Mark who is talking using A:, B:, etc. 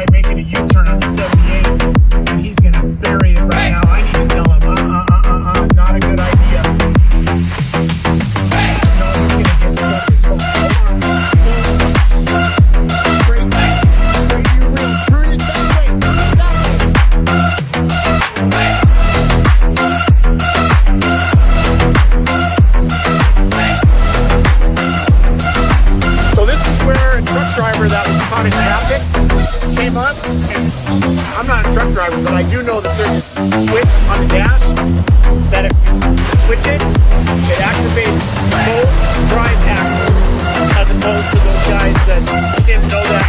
A: guy making a U-turn on 78, and he's gonna bury it right now. I need to tell him, not a good idea. No, he's gonna get stuck. He's going, straight, your wheel, turn it that way, So this is where a truck driver that was caught in traffic came up, and I'm not a truck driver, but I do know that there's a switch on the dash that if you switch it, it activates both drive axles, as opposed to those guys that didn't know that